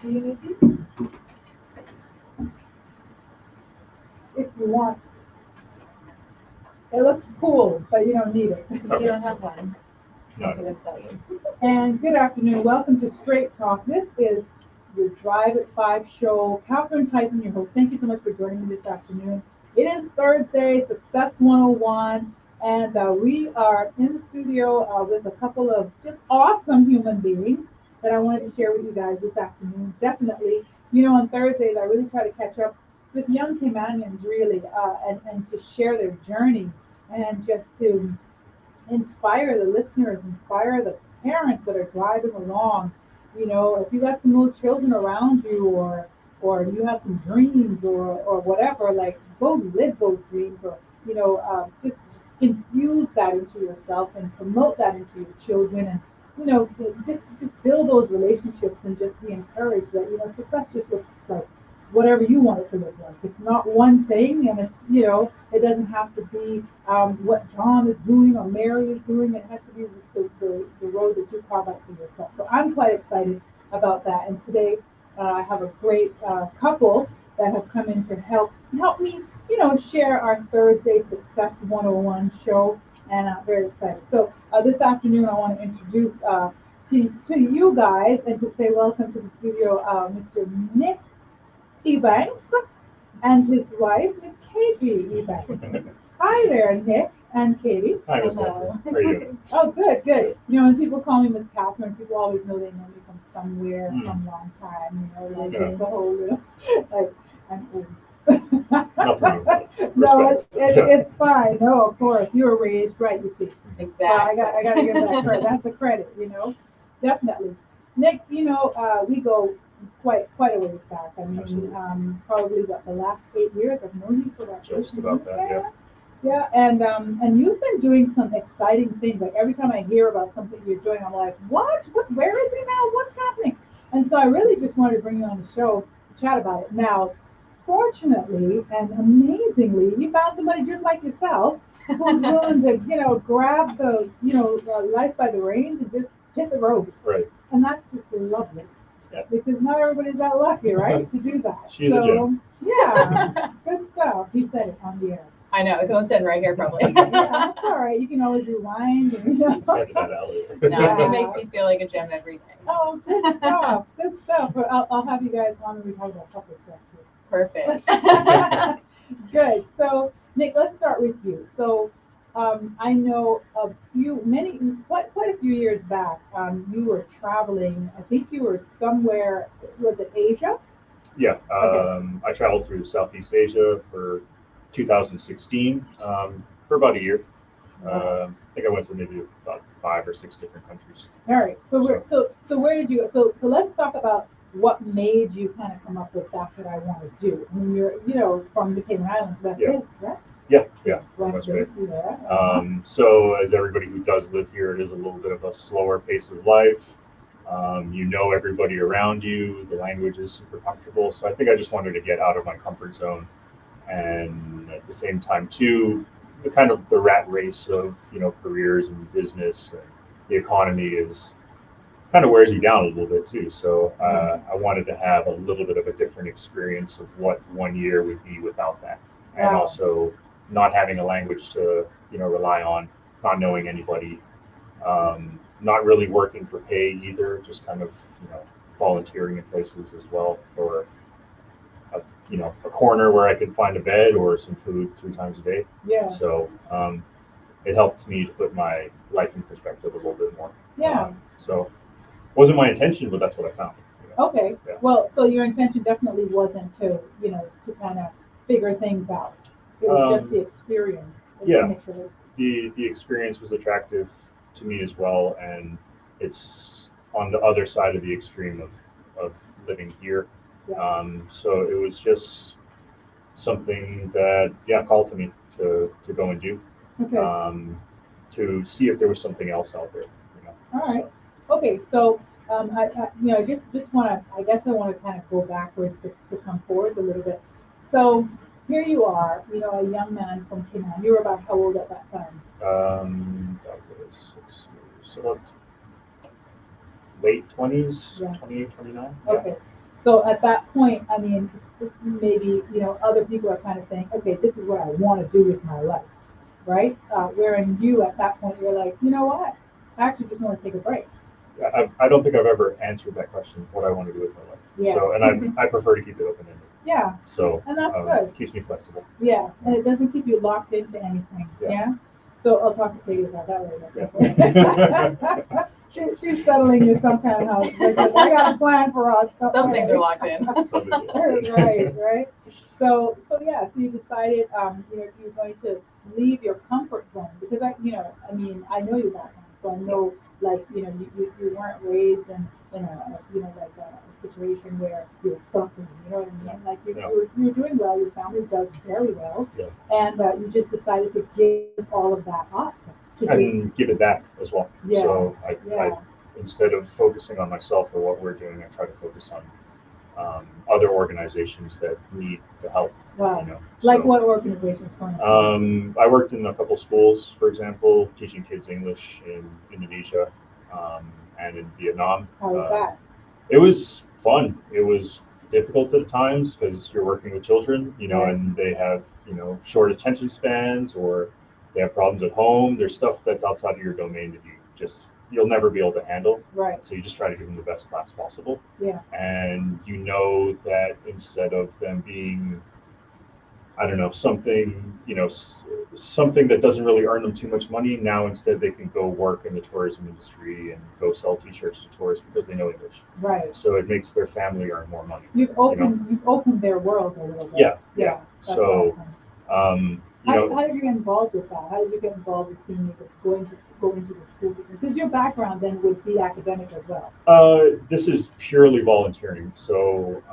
Do you need these? If you want. It looks cool, but you don't need it. You don't have one. No. I'm gonna tell you. And good afternoon. Welcome to Straight Talk. This is your Drive at 5 show. Catherine Tyson, your host. Thank you so much for joining me this afternoon. It is Thursday, Success 101, and we are in the studio with a couple of just awesome human beings that I wanted to share with you guys this afternoon. Definitely, on Thursdays, I really try to catch up with young Caymanians, really, and to share their journey and just to inspire the listeners, inspire the parents that are driving along. If you got some little children around you, or you have some dreams, or whatever, like go live those dreams, or just infuse that into yourself and promote that into your children, and just build those relationships and just be encouraged that success just looks like whatever you want it to look like. It's not one thing, and it doesn't have to be what John is doing or Mary is doing. It has to be the road that you carve out for yourself. So I'm quite excited about that. And today I have a great couple that have come in to help me, share our Thursday Success 101 show. And I'm very excited. So this afternoon I want to introduce to you guys and to say welcome to the studio, Mr. Nick Ebanks and his wife, Miss Katie Ebanks. Hi there, Nick and Katie. Hi, Miss Hello. Catherine. How are you doing? Oh, good. When people call me Miss Catherine, people always know they know me from somewhere, from a long time. Like Yeah. the whole little, like I'm old. Nothing wrong with it. No, Respect. it's fine. No, of course, you were raised right. You see. Exactly. So I got to give that credit. That's the credit, definitely. Nick, we go quite a ways back. I mean, Absolutely. probably the last 8 years I've known you for that. Just about that, yeah. Yeah, and you've been doing some exciting things. Like every time I hear about something you're doing, I'm like, what? Where is it now? What's happening? And so I really just wanted to bring you on the show to chat about it. Now, fortunately and amazingly, you found somebody just like yourself who's willing to, grab life by the reins and just hit the road. Right. And that's just lovely. Yeah. Because not everybody's that lucky, right, to do that. She's a gem. Yeah, good stuff. He said it on the air. I know, it was sitting right here probably. Yeah, that's all right. You can always rewind. And, Edit that out later. No, Yeah. it makes me feel like a gem every day. Oh, good stuff. Good stuff. But I'll have you guys on when we talk about couple stuff too. Perfect. Good. So, Nick, let's start with you. So, I know quite a few years back, you were traveling. I think you were somewhere, was it Asia? Yeah. Okay. I traveled through Southeast Asia for 2016 for about a year. I think I went to maybe about 5 or 6 different countries. All right. So where did you go? So let's talk about what made you kind of come up with that's what I want to do. I mean, you're from the Cayman Islands, West Yeah. Bay, right? Yeah. From West West Bay. Bay. Yeah. So as everybody who does live here, it is a little bit of a slower pace of life. You know everybody around you. The language is super comfortable. So I think I just wanted to get out of my comfort zone, and at the same time too, the rat race of careers and business and the economy is kind of wears you down a little bit too. So I wanted to have a little bit of a different experience of what 1 year would be without that, and Wow. also not having a language to rely on, not knowing anybody, not really working for pay either, just kind of volunteering in places as well for a corner where I could find a bed or some food 3 times a day. Yeah. So it helped me to put my life in perspective a little bit more. Yeah. So wasn't my intention, but that's what I found. Okay. Yeah. Well, so your intention definitely wasn't to kind of figure things out. It was just the experience. Yeah. Initially. The experience was attractive to me as well, and it's on the other side of the extreme of living here. Yeah. So it was just something that called to me to go and do, Okay. to see if there was something else out there. All right. Okay. So I just want to. I guess I want to kind of go backwards to come forwards a little bit. So here you are, a young man from Kenya. You were about how old at that time? That was 6 years, so about late 20s, Yeah. 28, 29. Okay. So at that point, I mean, maybe, other people are kind of saying, okay, this is what I want to do with my life, right? Wherein you, at that point, you're like, you know what? I actually just want to take a break. I don't think I've ever answered that question, what I want to do with my life. Yeah. So, and I prefer to keep it open-ended. Yeah. So, And that's good. It keeps me flexible. Yeah, and it doesn't keep you locked into anything. Yeah. Yeah. So I'll talk to Katie about that later. Yeah. She's settling you some kind of house. Like, I got a plan for us. Some things are locked in. Right. So yeah. So you decided, you're going to leave your comfort zone because I know your background, so I know, like, you weren't raised in a, like a situation where you're suffering. You know what I mean? Like you're doing well. Your family does very well, Yeah. and you just decided to give all of that up And give it back as well. Yeah. So I instead of focusing on myself or what we're doing, I try to focus on other organizations that need the help. Wow. Like what organizations, for instance? I worked in a couple schools, for example, teaching kids English in Indonesia and in Vietnam. How was that? It was fun. It was difficult at times because you're working with children, Right. and they have, short attention spans, or they have problems at home. There's stuff that's outside of your domain that you'll never be able to handle. Right. So you just try to give them the best class possible. Yeah. And you know that instead of them being, I don't know, something, something that doesn't really earn them too much money, now instead they can go work in the tourism industry and go sell T-shirts to tourists because they know English. Right. So it makes their family earn more money. You've opened their world a little bit. Yeah. That's So, awesome. How did you get involved with that? How did you get involved with being able to go into the school system? Because your background then would be academic as well. This is purely volunteering. So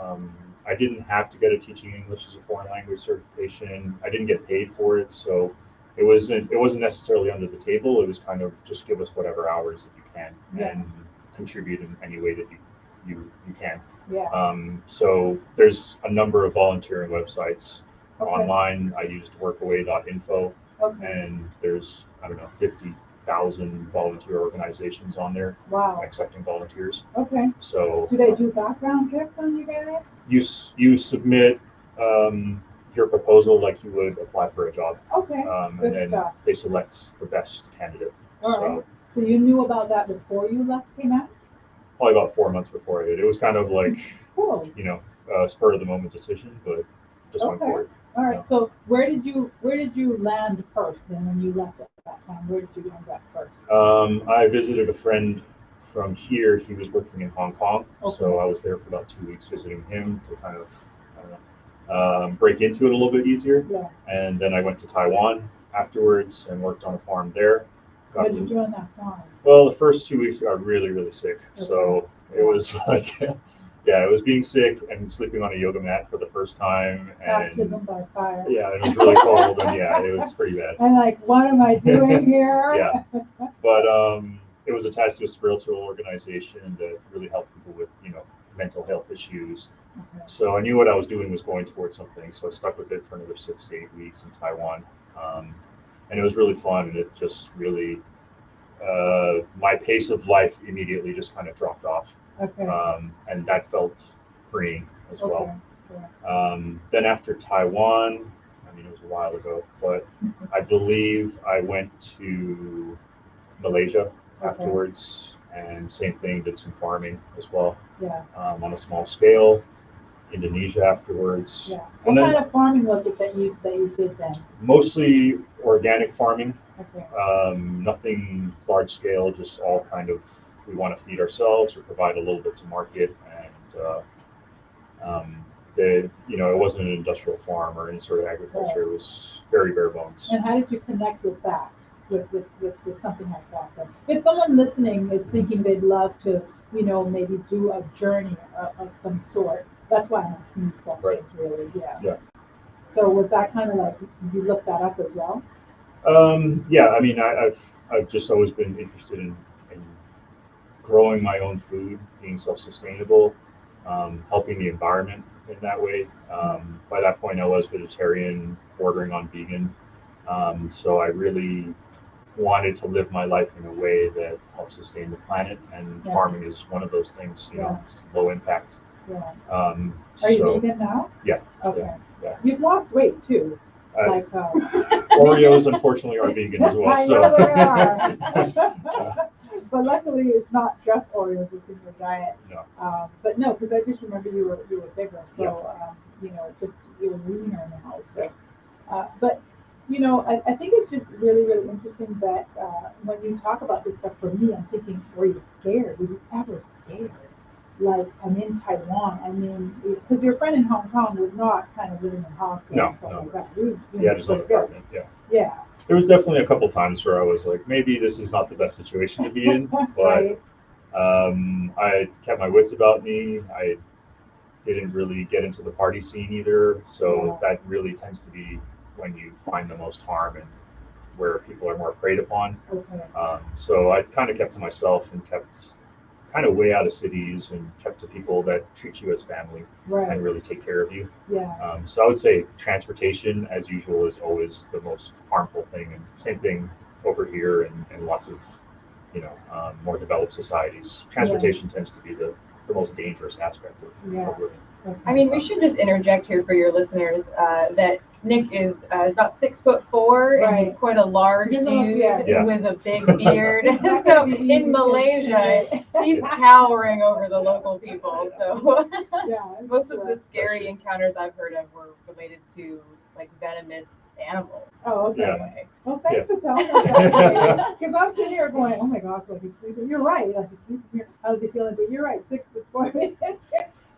I didn't have to get a teaching English as a foreign language certification. I didn't get paid for it, so it wasn't necessarily under the table. It was kind of just give us whatever hours that you can and contribute in any way that you can. Yeah. So there's a number of volunteering websites. Okay. Online, I used workaway.info, Okay. and there's, I don't know, 50,000 volunteer organizations on there. Wow. Accepting volunteers. Okay. So do they do background checks on you guys? You submit your proposal like you would apply for a job. Okay. And then stuff. they select the best candidate. All right. So you knew about that before you came out? Probably about 4 months before I did. It was kind of like, cool. Spur of the moment decision, but just went for it. All right. So where did you land first then when you left at that time? Where did you end up first? I visited a friend from here. He was working in Hong Kong, so I was there for about 2 weeks visiting him to kind of, I don't know, break into it a little bit easier. Yeah. And then I went to Taiwan afterwards and worked on a farm there. What did you do on that farm? Well, the first 2 weeks I got really, really sick. So it was like, it was being sick and sleeping on a yoga mat for the first time. And baptism by fire. Yeah, it was really cold, and it was pretty bad. And like, what am I doing here? Yeah, but it was attached to a spiritual organization that really helped people with, mental health issues. Okay. So I knew what I was doing was going towards something, so I stuck with it for another 6 to 8 weeks in Taiwan. And it was really fun, and it just really, my pace of life immediately just kind of dropped off. Okay. And that felt freeing as well. Okay. Then after Taiwan, it was a while ago, but I believe I went to Malaysia afterwards, and same thing, did some farming as well. Yeah. On a small scale. Indonesia afterwards. Yeah. What kind of farming was it that you did then? Mostly organic farming. Okay. Nothing large scale, just all kind of, we want to feed ourselves or provide a little bit to market, and it wasn't an industrial farm or any sort of agriculture. It was very bare bones. And how did you connect with that, with something like that? Then? If someone listening is thinking they'd love to, maybe do a journey of some sort, that's why I'm asking these questions, really. Yeah. So was that kind of like, you looked that up as well? I've just always been interested in growing my own food, being self-sustainable, helping the environment in that way. By that point, I was vegetarian, bordering on vegan. So I really wanted to live my life in a way that helps sustain the planet, and farming is one of those things. It's low impact. Yeah. Um, Are you so vegan now? Yeah. Okay. Yeah. You've lost weight too. I- Like Oreos unfortunately are vegan as well. I So know they are. But luckily, it's not just Oreos that's in your diet. no. But no, because I just remember you were bigger, so just you're leaner now. So, but I think it's just really really interesting that when you talk about this stuff, for me, I'm thinking, were you scared? Were you ever scared? Like I'm in Taiwan. I mean, because your friend in Hong Kong was not kind of living in hospital No, and stuff no. like that. He was doing Yeah, just on pretty the good. apartment. Yeah. Yeah. There was definitely a couple times where I was like, maybe this is not the best situation to be in, but Right. I kept my wits about me. I didn't really get into the party scene either, so that really tends to be when you find the most harm and where people are more preyed upon. Okay. So I kind of kept to myself and kept kind of way out of cities and kept to people that treat you as family Right. and really take care of you. Yeah. So I would say transportation, as usual, is always the most harmful thing. And same thing over here and lots of, more developed societies. Transportation tends to be the most dangerous aspect of living. Okay. I mean, we should just interject here for your listeners that Nick is about 6'4" and he's Right. quite a large He's a- dude Yeah. with a big beard. So in Malaysia, he's towering over the local people. So Yeah, most of the That's scary true. encounters I've heard of were related to like venomous animals. Oh, okay. Anyway. Well, thanks for telling us that. Because I'm sitting here going, oh my gosh, like he's sleeping. You're right, like he's sleeping here. How's he feeling? But you're right, 6'4".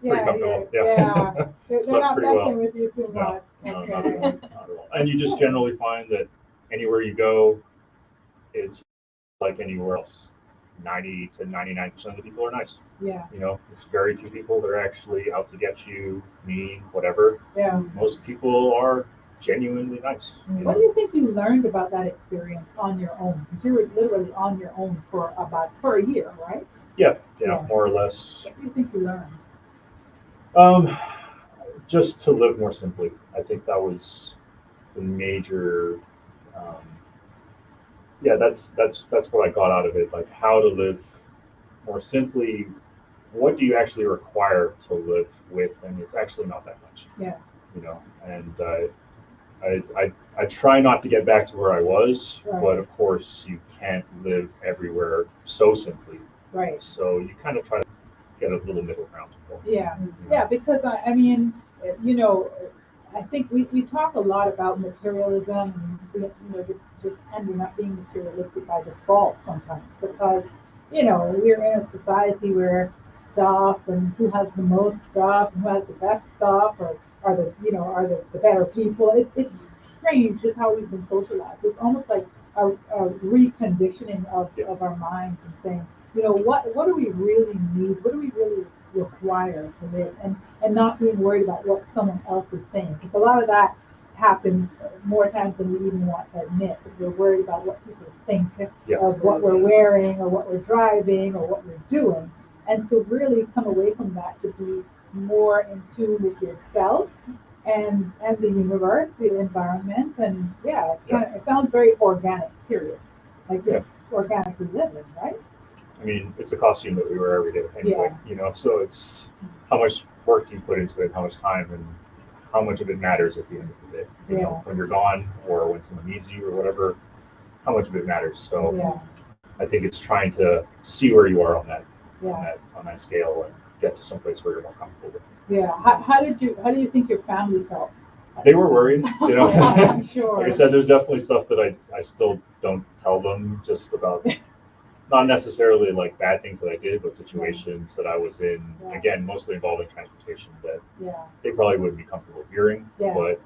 Yeah, comfortable, yeah. yeah. They're Slept not pretty messing well. with you too No, much. no, Okay. not at all. Not at all. And you just generally find that anywhere you go, it's like anywhere else. 90 to 99% of the people are nice. Yeah, It's very few people that are actually out to get you, mean, whatever. yeah. Most people are genuinely nice. What do you think you learned about that experience on your own? Because you were literally on your own for a year, right? Yeah, Yeah. more or less. What do you think you learned? Just to live more simply. I think that was the major. That's what I got out of it. Like how to live more simply. What do you actually require to live with? And it's actually not that much. Yeah. And I try not to get back to where I was, Right. but of course you can't live everywhere so simply. Right. So you kind of try to get a little middle ground. Yeah, yeah, because I mean, I think we talk a lot about materialism and just ending up being materialistic by default sometimes because we're in a society where stuff and who has the most stuff and who has the best stuff or are the better people. It's strange just how we've been socialized. It's almost like a reconditioning of our minds and saying, what do we really need? What do we really require to live? And not being worried about what someone else is saying. Because a lot of that happens more times than we even want to admit. That we're worried about what people think of what we're wearing or what we're driving or what we're doing. And to really come away from that to be more in tune with yourself and the universe, the environment, and it sounds very organic, period. Like just organically living, right? I mean, it's a costume that we wear every day anyway, so it's how much work you put into it, how much time, and how much of it matters at the end of the day. When you're gone or when someone needs you or whatever, how much of it matters. So I think it's trying to see where you are on that scale and get to some place where you're more comfortable with it. Yeah. How do you think your family felt? They were worried, Yeah, I'm sure. Like I said, there's definitely stuff that I still don't tell them just about, not necessarily like bad things that I did, but situations that I was in, again, mostly involving transportation that they probably wouldn't be comfortable hearing. Yeah. But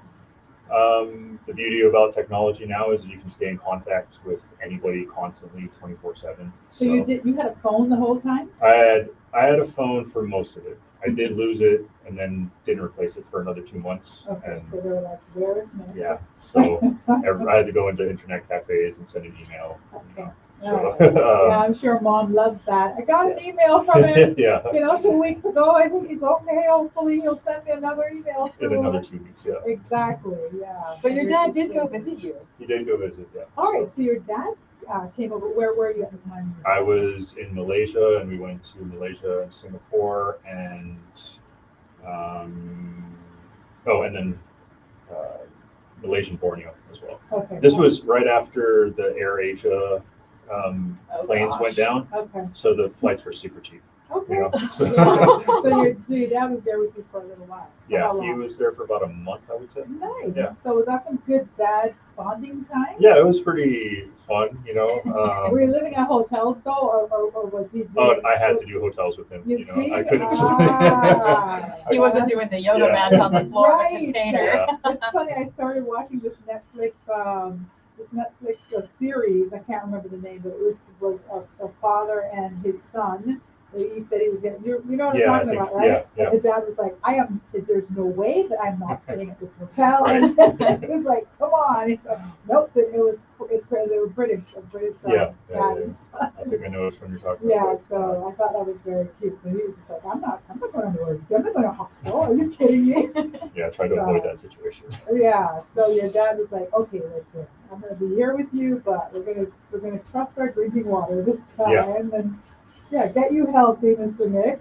the beauty about technology now is that you can stay in contact with anybody constantly 24/7. So you had a phone the whole time? I had a phone for most of it. I did lose it and then didn't replace it for another 2 months. Okay, And so they were like, where is Nick? yeah, so I had to go into internet cafes and send an email. Okay. So Yeah, I'm sure mom loves that. I got an email from him, yeah, 2 weeks ago. I think he's okay. Hopefully he'll send me another email soon. in another 2 weeks, yeah. Exactly, yeah. But your dad did go visit you. He did go visit, yeah. All right, so your dad came over. Where were you at the time? I was in Malaysia, and we went to Malaysia and Singapore, and and then Malaysian Borneo as well. Okay. This was right after the Air Asia planes gosh. went down, Okay. so the flights were super cheap. Okay. You know, so, Yeah. So your dad was there with you for a little while. yeah, How he long? was there for about a month, I would say. Nice. Yeah. So was that some good dad bonding time? Yeah, it was pretty fun, you know. Were you living at hotels though, or was he doing? Oh, I had to do hotels with him. You You know, see? I couldn't. He wasn't doing the yoga Yeah. mats on the floor of the Right. container. Yeah. It's funny. I started watching this Netflix series. I can't remember the name, but it was a father and his son. He said he was gonna. You know what I'm Yeah, I talking think- about, right? yeah, yeah. And his dad was like, There's no way that I'm not staying at this hotel. Right. And he was like, come on. He's like, nope. They were British, a British Yeah, dad yeah, and I son. think I know which one you're talking Yeah, about. so I thought that was very cute. But he was just like, I'm not going to work. I'm not going to hostel. Are you kidding me? Yeah, try to avoid that situation. Yeah. So your dad was like, okay, listen, I'm going to be here with you, but we're gonna trust our drinking water this time, Yeah. and yeah, get you healthy, Mr. Nick.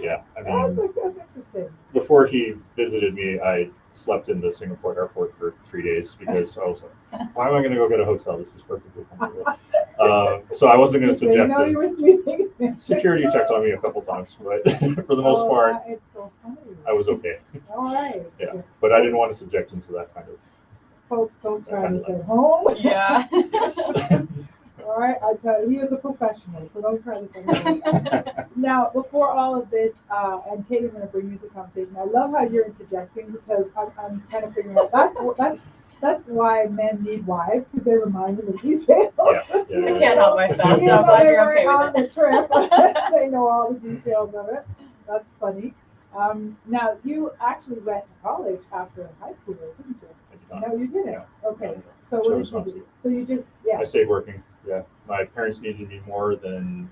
Yeah, I mean, That's interesting. before he visited me, I slept in the Singapore airport for 3 days because I was like, why am I going to go get a hotel? This is perfectly comfortable. So I wasn't going to You subject know you him. were sleeping. Security checked on me a couple times, but for the most part, It's so funny. I was okay. All right. Yeah, but I didn't want to subject him to that kind of. Folks, don't try Kind this of at home. Yeah. Yes. All right, I tell you, he was a professional, so don't try this at home. Now, before all of this, and Kate, I'm going to bring you into the conversation. I love how you're interjecting because I'm kind of figuring out that's why men need wives, because they remind them of details. Yeah, I yeah. can't help myself, Even so I'm though glad they you're okay weren't on with it. the trip, they know all the details of it. That's funny. Now, you actually went to college after high school, didn't you? I did not. No, you didn't. No. Okay. No. So what Chose did you not do? to. So you just, yeah. I stayed working. Yeah, my parents needed me more than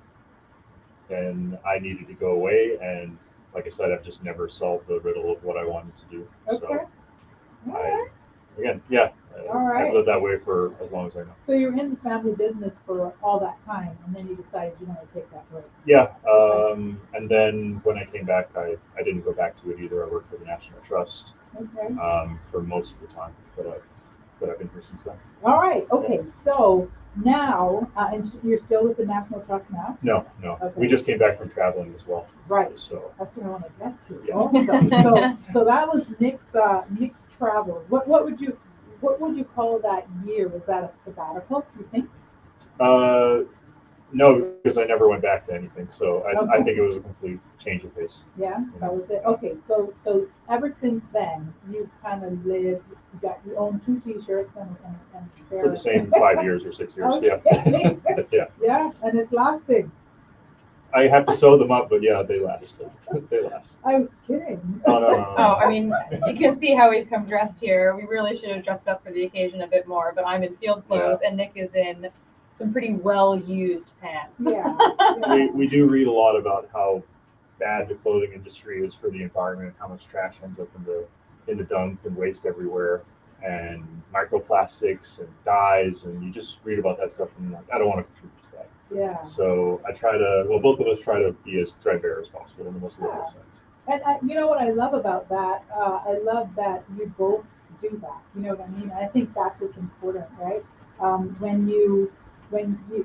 I needed to go away, and like I said, I've just never solved the riddle of what I wanted to do. Okay. So All right. I've right. lived that way for as long as I know. So you were in the family business for all that time, and then you decided you wanted to take that break. Yeah, and then when I came back, I didn't go back to it either. I worked for the National Trust Okay. for most of the time, but I've been here since then. All right. Okay. So now, and you're still with the National Trust now? No, Okay. we just came back from traveling as well. Right. So That's what I want to get to. Yeah. Also. So that was Nick's travel. What would you call that year? Was that a sabbatical? You think? no, because I never went back to anything. So I Okay. think it was a complete change of pace. Yeah, that was it. Okay, so ever since then, you kind of lived. You own 2 T-shirts and For the same 5 years or 6 years. Okay. Yeah. Yeah. Yeah, and it's lasting. I have to sew them up, but yeah, they last. They last. I was kidding. Oh, no. Oh, I mean, you can see how we've come dressed here. We really should have dressed up for the occasion a bit more, but I'm in field clothes and Nick is in some pretty well-used pants. Yeah. We do read a lot about how bad the clothing industry is for the environment, how much trash ends up in the dump and waste everywhere, and microplastics and dyes, and you just read about that stuff and like, I don't want to contribute to that. Yeah. So both of us try to be as threadbare as possible in the most literal sense. And you know what I love about that? I love that you both do that. You know what I mean? I think that's what's important, right? When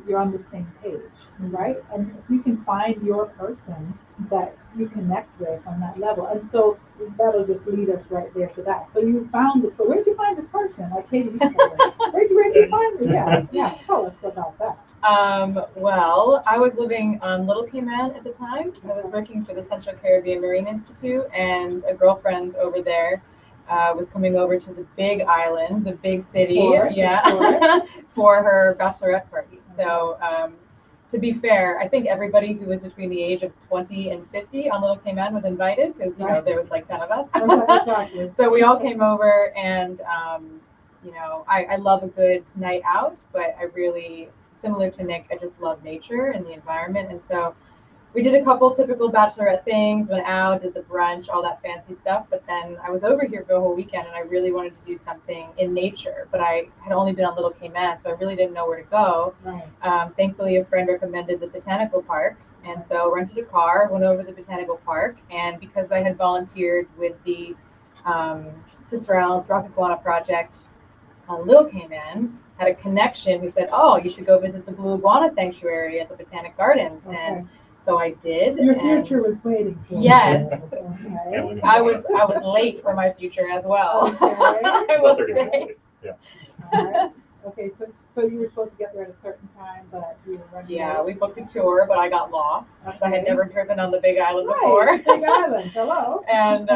you're on the same page, right? And if you can find your person that you connect with on that level, and so that'll just lead us right there to that. So you found this, but where did you find this person? Like Katie, where'd you find me? Yeah. Tell us about that. Well, I was living on Little Cayman at the time. I was working for the Central Caribbean Marine Institute, and a girlfriend over there was coming over to the big island, the big city, Of course. for her bachelorette party. So, to be fair, I think everybody who was between the age of 20 and 50 on Little Cayman was invited because, there was like 10 of us. Exactly. So we all came over, and, I love a good night out, but I really, similar to Nick, I just love nature and the environment. And so we did a couple typical bachelorette things, went out, did the brunch, all that fancy stuff. But then I was over here for the whole weekend and I really wanted to do something in nature, but I had only been on Little Cayman, so I really didn't know where to go. Right. Thankfully, a friend recommended the botanical park. And so rented a car, went over to the botanical park. And because I had volunteered with the Sister Allen's Rocket Iguana Project on Little Cayman had a connection who said, "Oh, you should go visit the Blue Iguana Sanctuary at the Botanic Gardens." Okay. And so I did. Your and future was waiting for you. Yes. Okay. I was late for my future as well. Okay. I About will 30 minutes say. late. Yeah. All right. Okay, so you were supposed to get there at a certain time, but you were running Yeah, late. we booked a tour, but I got lost because I had Okay. never driven on the Big Island Right, before. Big Island. Hello. And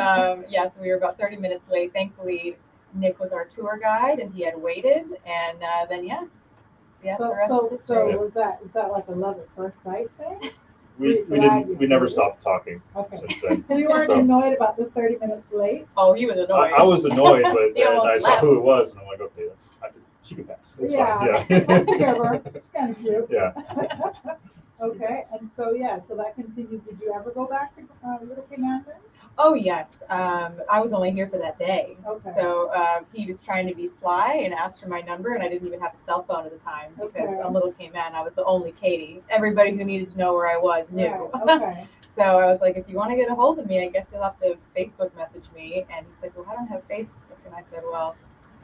yes, we were about 30 minutes late. Thankfully, Nick was our tour guide, and he had waited. And then the rest is So history. is that like a love at first sight thing? We glad you never did. stopped talking Okay. since then. So you weren't So- annoyed about the 30 minutes late? Oh, he was annoyed. I was annoyed, but He then I almost saw who left. it was, and I'm like, okay, she can pass. It's Yeah. fine. Yeah. Whatever. It's kind of cute. Yeah. Okay, and so that continued. Did you ever go back to Little Cayman then? Oh yes, I was only here for that day. Okay. So he was trying to be sly and asked for my number, and I didn't even have a cell phone at the time because Okay. on Little Cayman I was the only Katie. Everybody who needed to know where I was knew. Right. Okay. So I was like, if you want to get a hold of me, I guess you'll have to Facebook message me. And he's like, well, I don't have Facebook. And I said, well,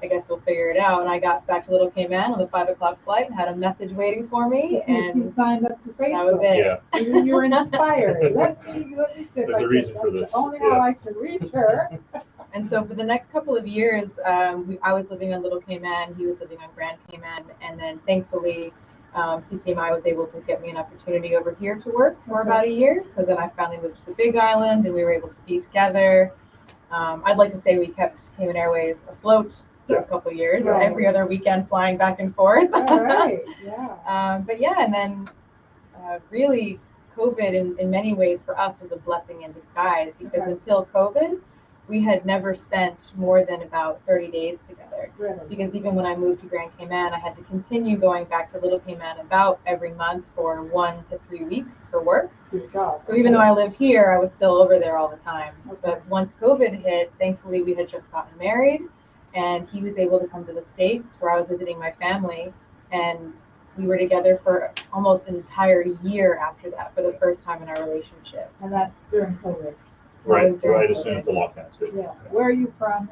I guess we'll figure it out. And I got back to Little Cayman on the 5 o'clock flight and had a message waiting for me. You And signed up to Facebook. that was it. Yeah. You were inspired. Let me see if There's I a reason can, for that's this. only Yeah. how I can reach her. And so for the next couple of years, I was living on Little Cayman, he was living on Grand Cayman, and then thankfully CCMI was able to get me an opportunity over here to work for about a year. So then I finally moved to the Big Island, and we were able to be together. I'd like to say we kept Cayman Airways afloat for those couple of years, Right. every other weekend flying back and forth. All right. Yeah. But yeah, and then really COVID in many ways for us was a blessing in disguise because Okay. until COVID, we had never spent more than about 30 days together. Really. Because even when I moved to Grand Cayman, I had to continue going back to Little Cayman about every month for 1 to 3 weeks for work. Good job. So even though I lived here, I was still over there all the time. Okay. But once COVID hit, thankfully we had just gotten married, and he was able to come to the States where I was visiting my family, and we were together for almost an entire year after that for the first time in our relationship. And that's during COVID. Right during as soon as the lockdowns hit. Yeah. Where are you from?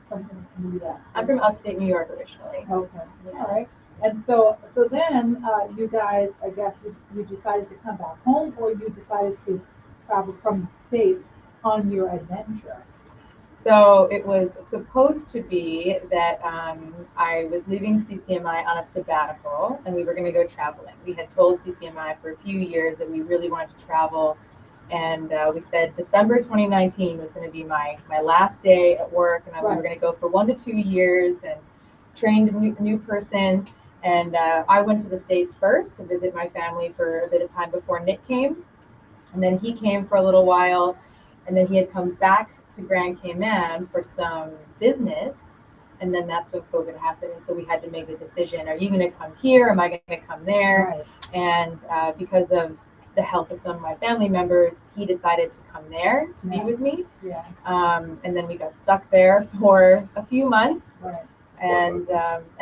From in the U.S. I'm from upstate New York originally. Okay. All right. And so then you guys, I guess you decided to come back home, or you decided to travel from the States on your adventure. So it was supposed to be that I was leaving CCMI on a sabbatical, and we were going to go traveling. We had told CCMI for a few years that we really wanted to travel, and we said December 2019 was going to be my last day at work, and we were going to go for 1 to 2 years and train a new person. And I went to the States first to visit my family for a bit of time before Nick came, and then he came for a little while, and then he had come back to Grand Cayman for some business, and then that's when COVID happened. And so we had to make the decision: are you going to come here? Am I going to come there? Right. And because of the health of some of my family members, he decided to come there to be with me. Yeah. And then we got stuck there for a few months. Right. And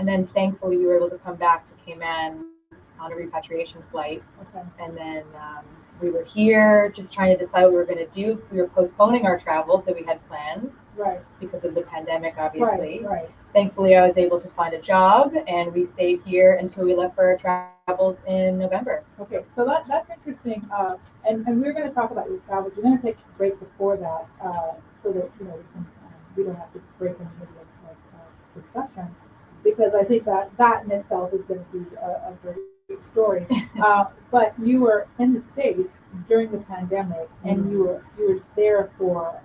then thankfully we were able to come back to Cayman on a repatriation flight. Okay. And then we were here just trying to decide what we were going to do. We were postponing our travels that we had planned Right. because of the pandemic, obviously. Right. Thankfully, I was able to find a job, and we stayed here until we left for our travels in November. Okay, so that's interesting. And we're going to talk about your travels. We're going to take a break before that, so that we don't have to break in the middle of discussion, because I think that in itself is going to be a great story. But you were in the States during the pandemic, and you were there for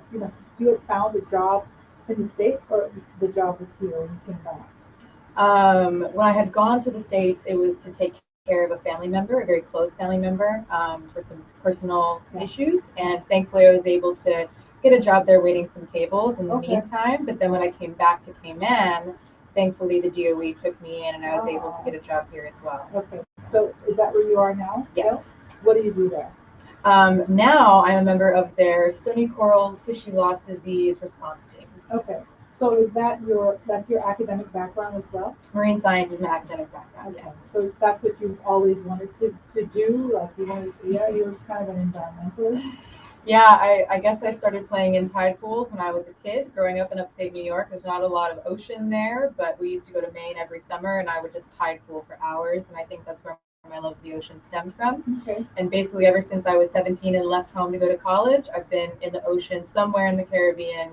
you had found a job in the States, or the job was here when you came back? When I had gone to the States, it was to take care of a family member, a very close family member, for some personal issues. And thankfully, I was able to get a job there waiting some tables in the meantime. But then when I came back to Cayman, thankfully the DOE took me in, and I was able to get a job here as well. Okay, so is that where you are now? Yes. Still? What do you do there? Now I'm a member of their stony coral tissue loss disease response team. Okay, so is that's your academic background as well? Marine science is my academic background, Okay. yes. So that's what you've always wanted to do? Like you were kind of an environmentalist? Yeah, I guess I started playing in tide pools when I was a kid. Growing up in upstate New York, there's not a lot of ocean there, but we used to go to Maine every summer and I would just tide pool for hours. And I think that's where my love of the ocean stemmed from. Okay. And basically, ever since I was 17 and left home to go to college, I've been in the ocean somewhere in the Caribbean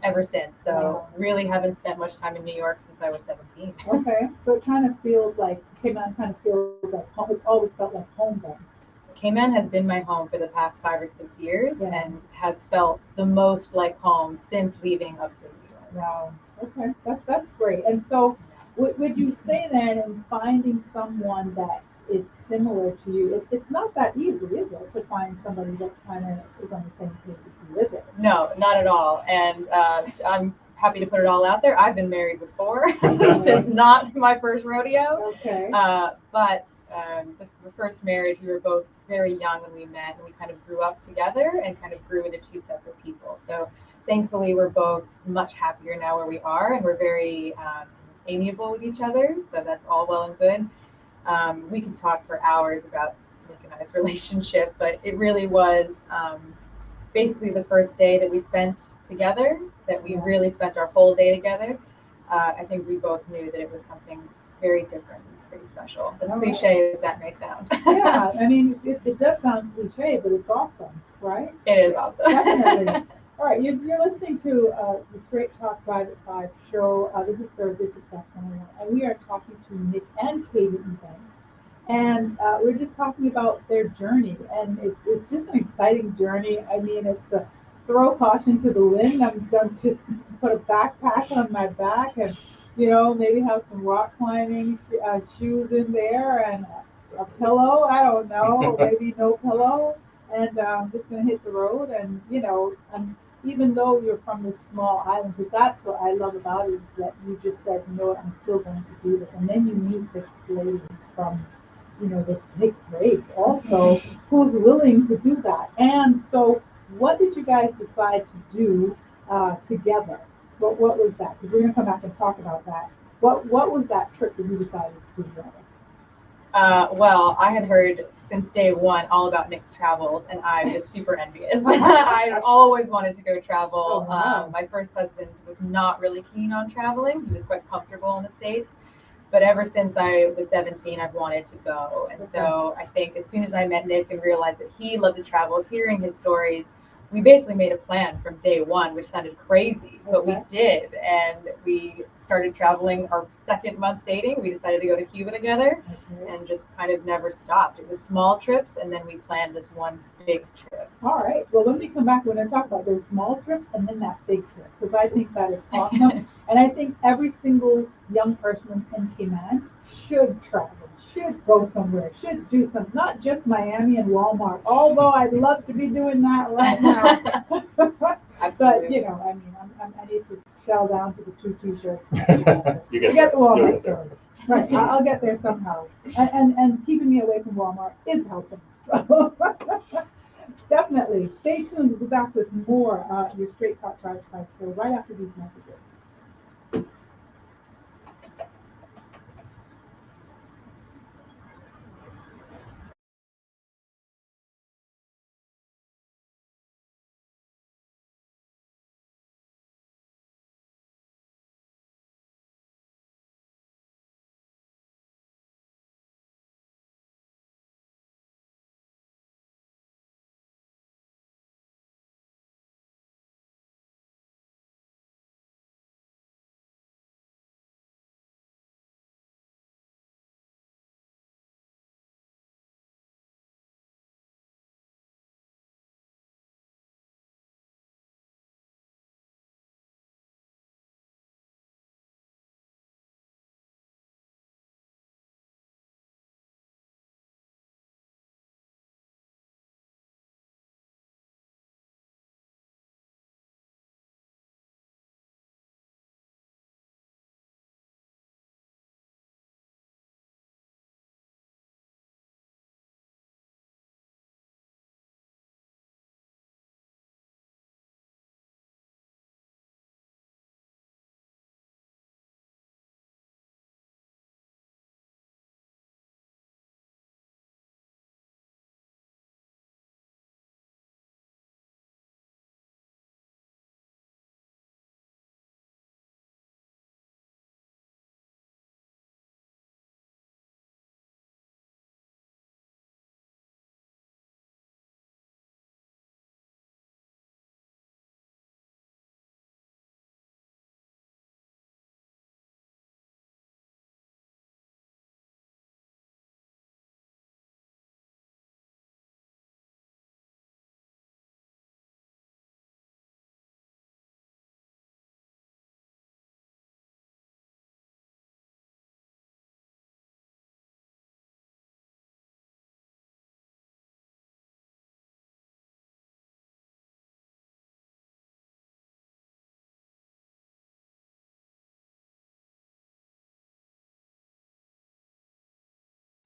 ever since. So, Wow. really haven't spent much time in New York since I was 17. Okay. So it kind of feels like Cayman kind of feels like home. It's always felt like home then. Cayman has been my home for the past 5 or 6 years Yeah. and has felt the most like home since leaving upstate New York. Wow. Okay. That's great. And so would you say then in finding someone that is similar to you, it's not that easy, is it, to find somebody that kind of is on the same page as you, is it? No, not at all. And I'm happy to put it all out there. I've been married before. This is not my first rodeo. Okay. But the first marriage, we were both very young when we met, and we kind of grew up together and kind of grew into two separate people. So thankfully, we're both much happier now where we are, and we're very amiable with each other. So that's all well and good. We can talk for hours about Nick and I's relationship, but it really was basically the first day that we spent together, that we really spent our whole day together. I think we both knew that it was something very different and pretty special, as cliche as that may sound. Yeah, I mean, it does sound cliche, but it's awesome, right? It is awesome. Definitely. All right, you're listening to the Straight Talk Private 5 show. This is Thursday Success 101, and we are talking to Nick and Katie Evans. And we're just talking about their journey, and it's just an exciting journey. I mean, it's the throw caution to the wind. I'm going to just put a backpack on my back and, maybe have some rock climbing shoes in there and a pillow. I don't know, maybe no pillow. And I'm just going to hit the road. And, even though you're from this small island, but that's what I love about it is that you just said, I'm still going to do this. And then you meet this lady who's from this big place also who's willing to do that. And so what did you guys decide to do together? What was that? Because we're going to come back and talk about that. What was that trip that you decided to do together? Well, I had heard since day one all about Nick's travels, and I was super envious. I always wanted to go travel. Oh, wow. My first husband was not really keen on traveling. He was quite comfortable in the States. But ever since I was 17, I've wanted to go. And so I think as soon as I met Nick and realized that he loved to travel, hearing his stories, we basically made a plan from day one, which sounded crazy, but we did. And we started traveling our second month dating. We decided to go to Cuba together and just kind of never stopped. It was small trips, and then we planned this one big trip. All right. Well, when we come back, we're going to talk about those small trips and then that big trip, because I think that is awesome. And I think every single young person in Cayman should travel, should go somewhere, should do some, not just Miami and Walmart, although I'd love to be doing that right now. But, Absolutely. I need to shell down to the 2 t-shirts. You get the Walmart story. Right, I'll get there somehow. And keeping me away from Walmart is helping. So definitely. Stay tuned. We'll be back with more your Straight Talk Drive show right after these messages.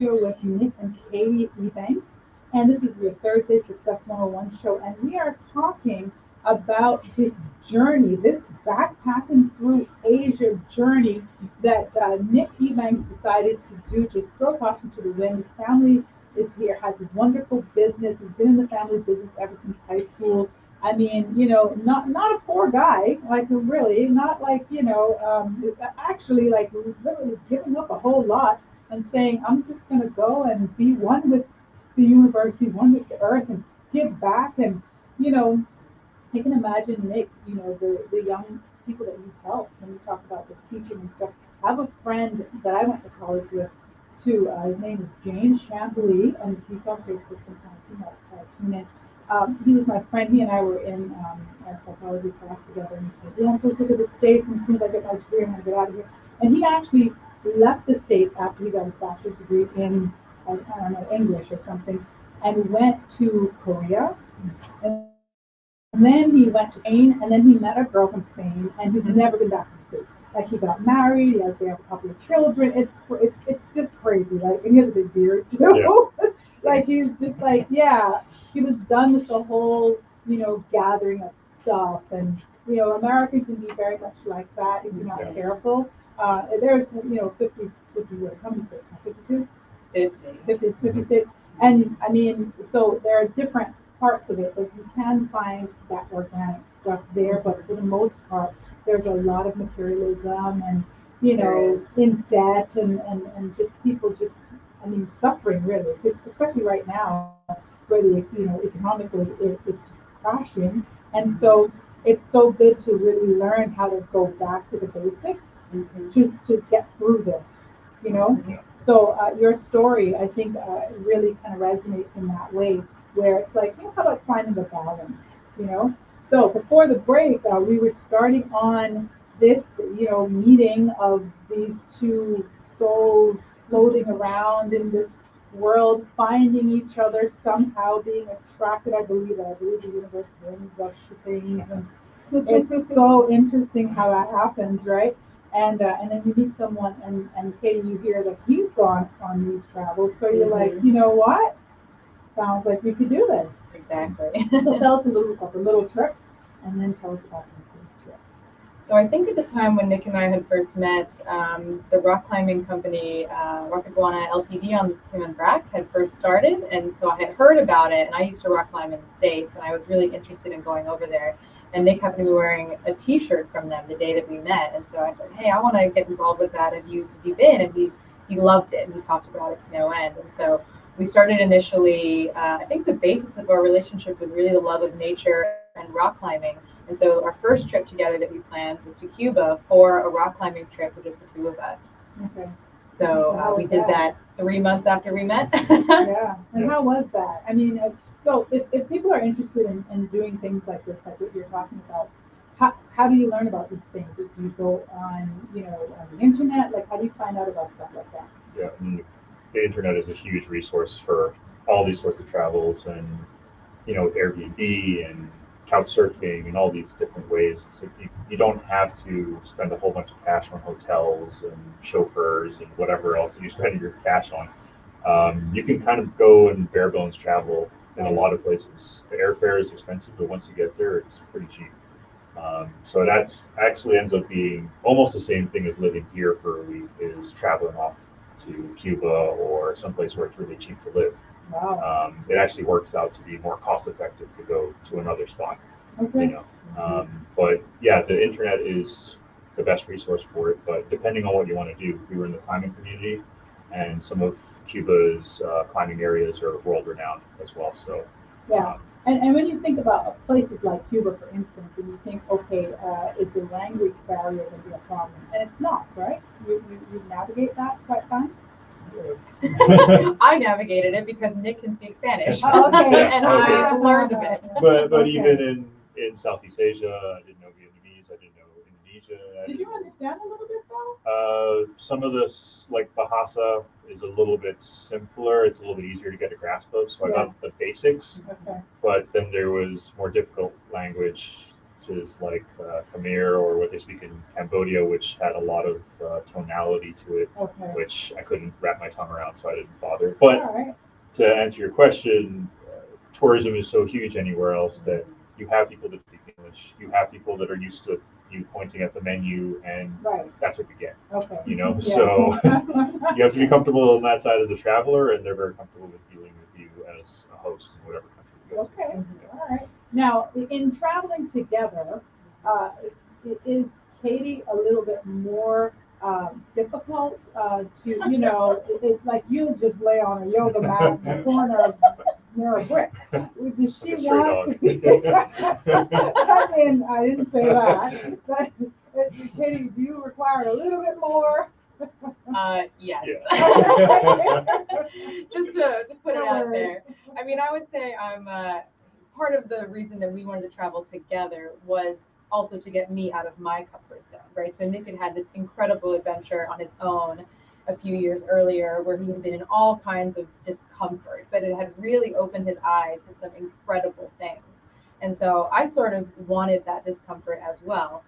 here with Nick and Katie Ebanks, and this is your Thursday Success 101 show, and we are talking about this journey, this backpacking through Asia journey that Nick Ebanks decided to do. Just throw caution to the wind. His family is here, has a wonderful business. He's been in the family business ever since high school. I mean, not a poor guy, like really, not like, actually like literally giving up a whole lot and saying, I'm just going to go and be one with the universe, be one with the earth, and give back. And, I can imagine, Nick, the young people that you help when you talk about the teaching and stuff. I have a friend that I went to college with, too. His name is James Chambly, and he's on Facebook sometimes. He might tune in. He was my friend. He and I were in our psychology class together, and he said, "Yeah, I'm so sick of the States, and as soon as I get my degree, I'm going to get out of here." And he actually left the States after he got his bachelor's degree in, I don't know, English or something, and went to Korea. And then he went to Spain, and then he met a girl from Spain, and he's never been back to the States. Like, he got married, they have a couple of children. It's just crazy. Like, and he has a big beard too. Yeah. Like, he's just like, yeah, he was done with the whole, gathering of stuff. And America can be very much like that if you're not careful. There's 50 what, how many states? 52? 50 states. And I mean, so there are different parts of it, but you can find that organic stuff there, but for the most part, there's a lot of materialism and, in debt and just people just, I mean, suffering really, especially right now, where economically it's just crashing. And so it's so good to really learn how to go back to the basics to get through this, Yeah. So your story, I think, really kind of resonates in that way, where it's like, how about finding the balance. So before the break, we were starting on this, meeting of these two souls floating around in this world, finding each other, somehow being attracted. I believe the universe brings us to things, and it's so interesting how that happens, right? And then you meet someone, and Katie, you hear that he's gone on these travels, so you're like, you know what? Sounds like we could do this. Exactly. So tell us a little about the little trips, and then tell us about the big trip. So I think at the time when Nick and I had first met, the rock climbing company, Rock Iguana Ltd. On Kim Brack had first started, and so I had heard about it, and I used to rock climb in the States, and I was really interested in going over there. And Nick happened to be wearing a T-shirt from them the day that we met, and so I said, "Hey, I want to get involved with that. Have you been?" And he loved it, and he talked about it to no end. And so we started initially. I think the basis of our relationship was really the love of nature and rock climbing. And so our first trip together that we planned was to Cuba for a rock climbing trip with just the two of us. Okay. So we did that 3 months after we met. Yeah. And how was that? I mean, so if people are interested in doing things like this, like what you're talking about, how do you learn about these things? Do you go on, on the internet? Like, how do you find out about stuff like that? Yeah, and the internet is a huge resource for all these sorts of travels, and with Airbnb and couch surfing and all these different ways. So you don't have to spend a whole bunch of cash on hotels and chauffeurs and whatever else you spend your cash on. You can kind of go and bare bones travel in a lot of places. The airfare is expensive, but once you get there, it's pretty cheap. So that's actually ends up being almost the same thing as living here for a week, is traveling off to Cuba or someplace where it's really cheap to live. Wow. It actually works out to be more cost effective to go to another spot. Okay. But yeah, the internet is the best resource for it. But depending on what you want to do, we were in the climbing community, and some of Cuba's climbing areas are world renowned as well. So yeah. And when you think about places like Cuba, for instance, and you think, okay, is the language barrier going to be a problem? And it's not, right? You navigate that quite fine? I navigated it because Nick can speak Spanish. Oh, okay. And I learned a bit. But Okay. even in Southeast Asia, I didn't know Vietnamese, I didn't know Indonesia. Did you understand a little bit though? Some of this, like Bahasa, is a little bit simpler. It's a little bit easier to get a grasp of. So I got the basics. Okay. But then there was more difficult language, languages like Khmer, or what they speak in Cambodia, which had a lot of tonality to it, Okay. which I couldn't wrap my tongue around, so I didn't bother. But All right. to answer your question, tourism is so huge anywhere else that you have people that speak English, you have people that are used to you pointing at the menu, and Right. that's what you get. Okay. You know, Yeah. so you have to be comfortable on that side as a traveler, and they're very comfortable with dealing with you as a host in whatever country you go to. Okay. All right. Now, in traveling together, is Katie a little bit more difficult to, it's like you just lay on a yoga mat in the corner near a brick. Does she Like a stray want to dog. be? I mean, I didn't say that, but Katie, do you require a little bit more? Yes. Yeah. Just to put it out there. I mean, I would say I'm part of the reason that we wanted to travel together was also to get me out of my comfort zone, right? So Nick had this incredible adventure on his own a few years earlier where he had been in all kinds of discomfort, but it had really opened his eyes to some incredible things. And so I sort of wanted that discomfort as well.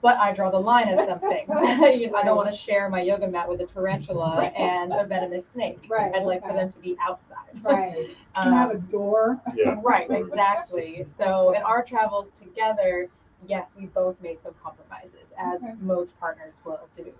But I draw the line at something. I don't want to share my yoga mat with a tarantula and a venomous snake. Right. I'd like for them to be outside. Right. To have a door. Yeah. Right, exactly. So in our travels together, yes, we both made some compromises, as most partners will do.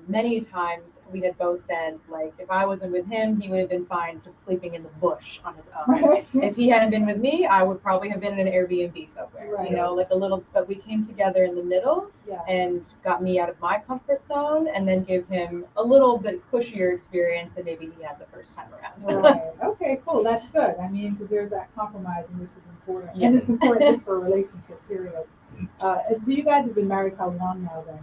Many times we had both said, like, if I wasn't with him, he would have been fine just sleeping in the bush on his own. Right. If he hadn't been with me, I would probably have been in an Airbnb somewhere, Right. like a little, but we came together in the middle and got me out of my comfort zone and then give him a little bit cushier experience than maybe he had the first time around. Right. Okay, cool. That's good. I mean, because there's that compromising, which is important. Yeah. And it's important just for a relationship, period. And so you guys have been married how long now then?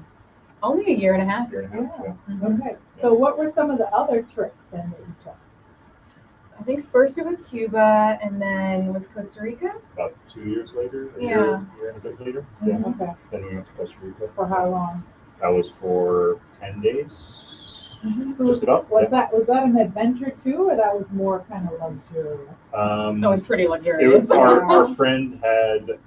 Only a year and a half. Year and a half, yeah. Mhm. Okay. So what were some of the other trips then that you took? I think first it was Cuba and then was Costa Rica. About 2 years later, a Yeah. year and a bit later. Mhm. Yeah. Okay. Then we went to Costa Rica. For how long? That was for 10 days. So Just about. Was Yeah. that an adventure too, or that was more kind of luxurious? It was pretty It luxurious. was, our friend had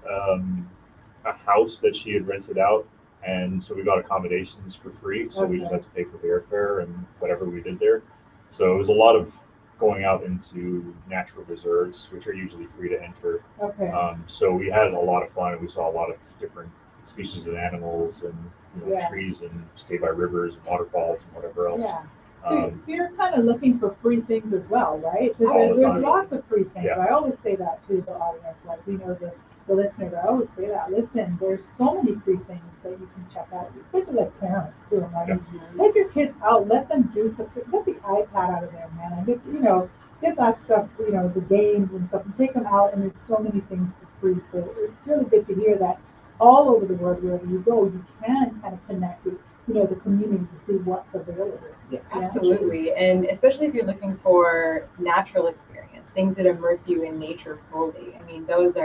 a house that she had rented out, and so we got accommodations for free. So we just had to pay for the airfare and whatever we did there. So it was a lot of going out into natural reserves, which are usually free to enter. Okay. So we had a lot of fun, and we saw a lot of different species of animals and trees, and stayed by rivers and waterfalls and whatever else. Yeah. So you're kind of looking for free things as well, right? All the There's time. lots of free things. Yeah. I always say that to the audience, like, the listeners, I always say that. Listen, there's so many free things that you can check out, especially like parents too. I mean, take your kids out, let them do stuff, get the iPad out of there, man, and get that stuff, the games and stuff, and take them out, and there's so many things for free. So it's really good to hear that all over the world, wherever you go, you can kind of connect with, the community to see what's available. Yeah, absolutely. And especially if you're looking for natural experience, things that immerse you in nature fully. I mean, there's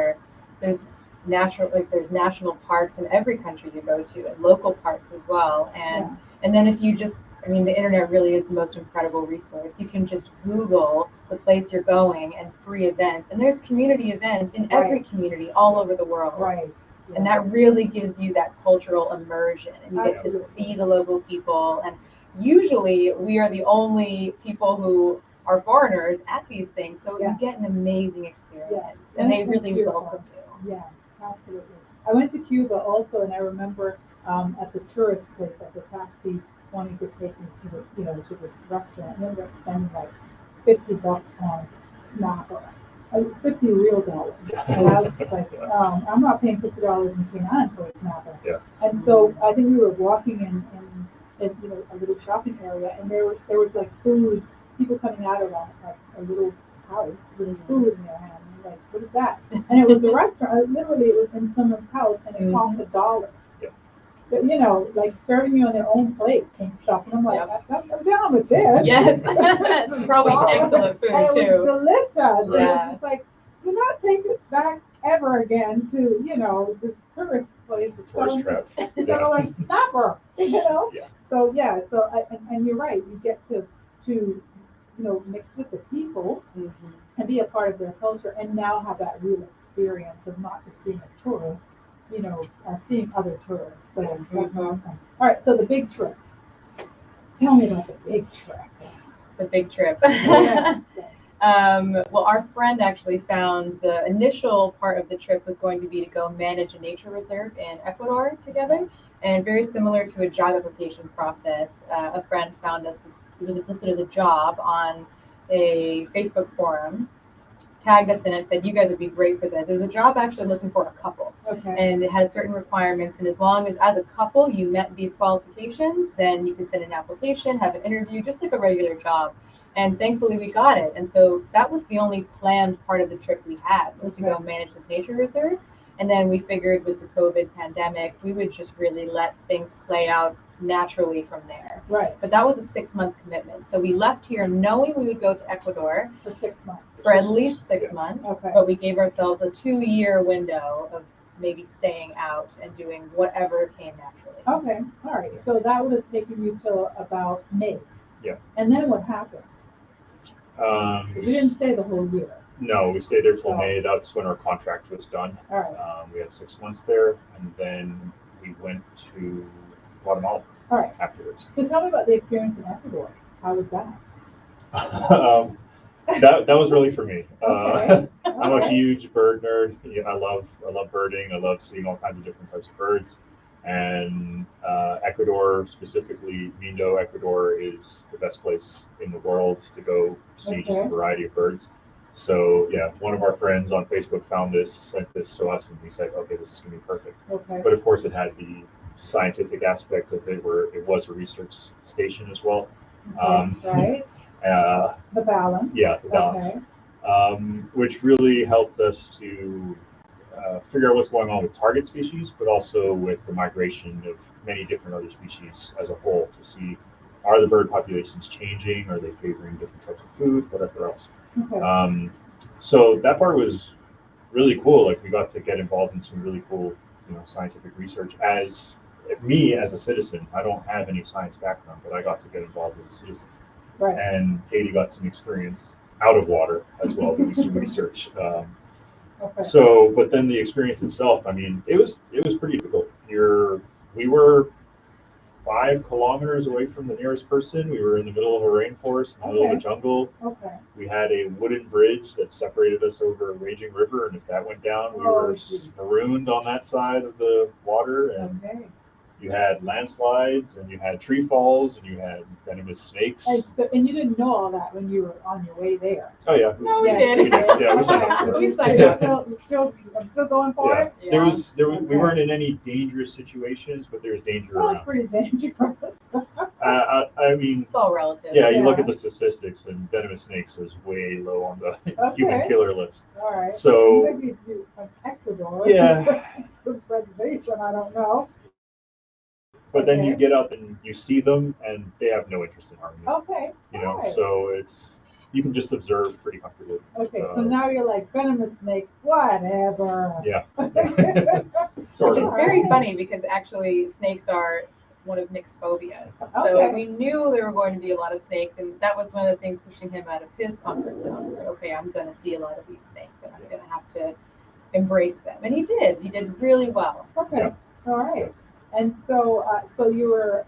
national parks in every country you go to, and local parks as well. And then if you the internet really is the most incredible resource. You can just Google the place you're going and free events. And there's community events in every community all over the world. Right. Yeah. And that really gives you that cultural immersion, and you get to see the local people. And usually we are the only people who are foreigners at these things, so you get an amazing experience, and they really welcome you. Yeah, absolutely. I went to Cuba also, and I remember at the tourist place, at the taxi, wanting to take me to this restaurant. I ended up spending like $50 on snapper. 50 real dollars. And I was like, I'm not paying $50 in Penang for a snapper. Yeah. And so I think we were walking in a little shopping area, and there was like food, people coming out of a little house with food in their hand. And I'm like, what is that? And it was a restaurant. Literally, it was in someone's house, and it cost $1. Yeah. So, like serving you on their own plate and stuff. And I'm like, I'm down with this. Yes, it's probably excellent food and it too. was delicious. Yeah. It was just like, do not take this back ever again to, the tourist place. Tourist trap. $50 snapper, Yeah. So, and you're right. You get to mix with the people and be a part of their culture, and now have that real experience of not just being a tourist, seeing other tourists. So that's Mhm. awesome. All right, so the big trip. Tell me about the big trip. The big trip. Yeah. Well, our friend actually found the initial part of the trip was going to be to go manage a nature reserve in Ecuador together. And very similar to a job application process, a friend found us this, it was listed as a job on a Facebook forum, tagged us in it, said, you guys would be great for this. It was a job actually looking for a couple. Okay. And it had certain requirements. And as long as a couple, you met these qualifications, then you could send an application, have an interview, just like a regular job. And thankfully we got it. And so that was the only planned part of the trip we had, was to go manage this nature reserve. And then we figured with the COVID pandemic, we would just really let things play out naturally from there. Right. But that was a 6-month commitment. So we left here knowing we would go to Ecuador For 6 months. for at least 6 Yeah. months. Okay. But we gave ourselves a 2-year window of maybe staying out and doing whatever came naturally. Okay. All right. So that would have taken you till about May. Yeah. And then what happened? You didn't stay the whole year. No, we stayed there till May. That's when our contract was done. All right. We had 6 months there, and then we went to Guatemala All right. afterwards. So tell me about the experience in Ecuador. How was that? That was really for me. Okay. I'm a huge bird nerd. Yeah, I love birding. I love seeing all kinds of different types of birds. And Ecuador, specifically Mindo, Ecuador, is the best place in the world to go see just a Okay. variety of birds. So yeah, one of our friends on Facebook found this, sent this to us, and we said, okay, this is gonna be perfect. Okay. But of course, it had the scientific aspect of it, where it was a research station as well. Right. The balance. Yeah, the balance. Okay. Which really helped us to figure out what's going on with target species, but also with the migration of many different other species as a whole, to see, are the bird populations changing? Are they favoring different types of food? Whatever else. Okay. So that part was really cool. Like, we got to get involved in some really cool, scientific research. As me as a citizen, I don't have any science background, but I got to get involved as a citizen. Right. And Katie got some experience out of water as well, doing some research. Okay. So, but then the experience itself, I mean, it was pretty difficult. We were 5 kilometers away from the nearest person. We were in the middle of a rainforest, in the middle of a jungle. Okay. We had a wooden bridge that separated us over a raging river, and if that went down, we were marooned on that side of the water. And Okay. you had landslides, and you had tree falls, and you had venomous snakes. And you didn't know all that when you were on your way there. Oh yeah. No, we Yeah, did. We did. Yeah, we signed up for it. We signed up. I'm still going for Yeah. it. Yeah. We weren't in any dangerous situations, but there was danger Sounds around. pretty dangerous. I mean, It's all relative. yeah, you look Yeah. at the statistics, and venomous snakes was way low on the Okay. human killer list. All right. So Maybe if you like Ecuador. Yeah. Some preservation, I don't know. but then you Okay. get up and you see them, and they have no interest in harming you. Okay. You know, all right. so you can just observe pretty comfortably. Okay, so now you're like venomous snakes, whatever. Yeah. Which Sort is of. very funny because actually snakes are one of Nick's phobias. So Okay. we knew there were going to be a lot of snakes, and that was one of the things pushing him out of his comfort zone. He said, okay, I'm going to see a lot of these snakes, and I'm going to have to embrace them. And he did. He did really well. Okay, Yeah. all right. And so, so you were,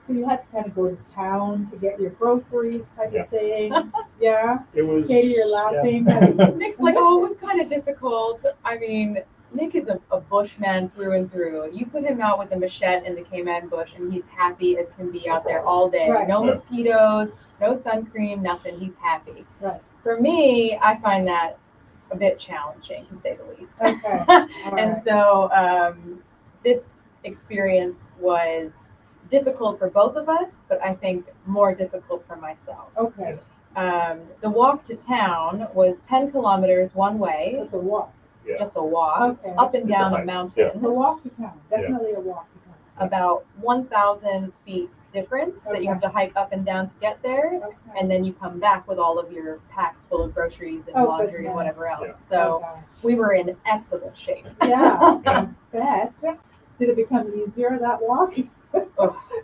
so you had to kind of go to town to get your groceries type Yeah. of thing. Yeah. It was. Katie, you're laughing. Yeah. Nick's like, oh, it was kind of difficult. I mean, Nick is a bushman through and through. You put him out with a machete in the cayman bush, and he's happy as can be out there all day. Right. No Yeah. mosquitoes, no sun cream, nothing. He's happy. Right. For me, I find that a bit challenging, to say the least. Okay. All And right. so this experience was difficult for both of us, but I think more difficult for myself. Okay. The walk to town was 10 kilometers one way, Just a walk. Yeah. just a walk, Okay. up and It's a down a hike. mountain, It's a walk to town. Definitely a walk to town. about 1,000 feet difference that you have to hike up and down to get there. Okay. And then you come back with all of your packs full of groceries and Oh, laundry goodness. and whatever else. Yeah. So gosh. we were in excellent shape. Yeah, Yeah. I bet. Did it become easier that walk?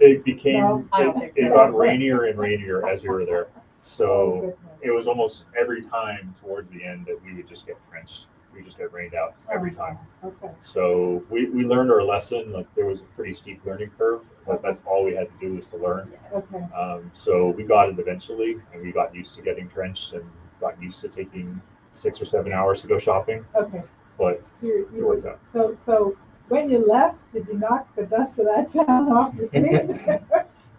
It became. No, I don't think It so. got rainier and rainier as we were there. Oh, So goodness. it was almost every time towards the end that we would just get drenched. we just get rained out every time. Okay. So we learned our lesson. Like there was a pretty steep learning curve, but that's all we had to do was to learn. Okay. So we got it eventually, and we got used to getting drenched and got used to taking 6 or 7 hours to go shopping. Okay. But So it worked out. So when you left, did you knock the dust of that town off your feet?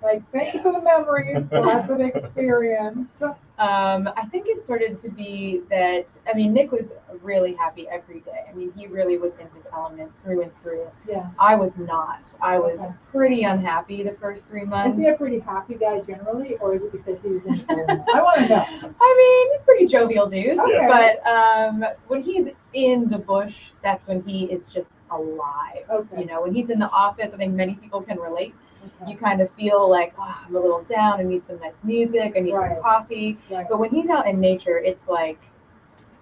Like, thank you for the memories, glad for the experience. I think it started to be that, I mean, Nick was really happy every day. I mean, he really was in his element through and through. Yeah. I was not. I was Okay. pretty unhappy the first 3 months. Is he a pretty happy guy generally, or is it because he was in his element? I want to know. I mean, he's a pretty jovial dude. Okay. But when he's in the bush, that's when he is just alive. Okay. You know, when he's in the office, I think many people can relate. Okay. You kind of feel like, oh, I'm a little down. I need some nice music. I need Right. some coffee. Right. But when he's out in nature, it's like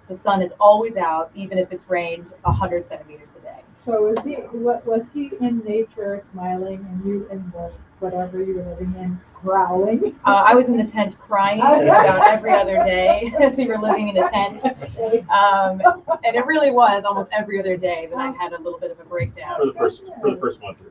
the sun is always out, even if it's rained 100 centimeters a day. So was he in nature smiling and you in the whatever you were living in growling? I was in the tent crying about every other day as we were living in a tent. And it really was almost every other day that I had a little bit of a breakdown. For the first month.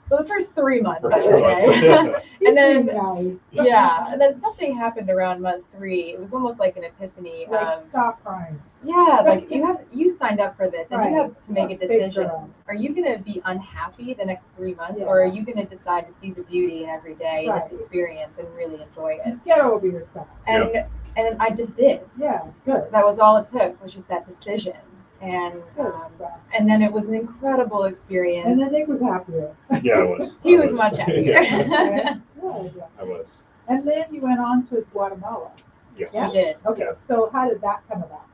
For the first 3 months, I First 3 would say. He's And then, being nice. yeah, and then something happened around month 3. It was almost like an epiphany Like, of, stop crying. yeah, like you signed up for this and Right. you have to make a Big decision. girl. Are you going to be unhappy the next 3 months, Yeah. or are you going to decide to see the beauty in every day in Right. this experience and really enjoy it? Get over yourself. And I just did. Yeah, good. That was all it took, was just that decision. And Good stuff. and then it was an incredible experience. And then Nick was happier. Yeah, I was. He was much happier. Yeah. Okay. Good. I was. And then you went on to Guatemala. Yes. Yeah? We did. Okay, Yeah. so how did that come about?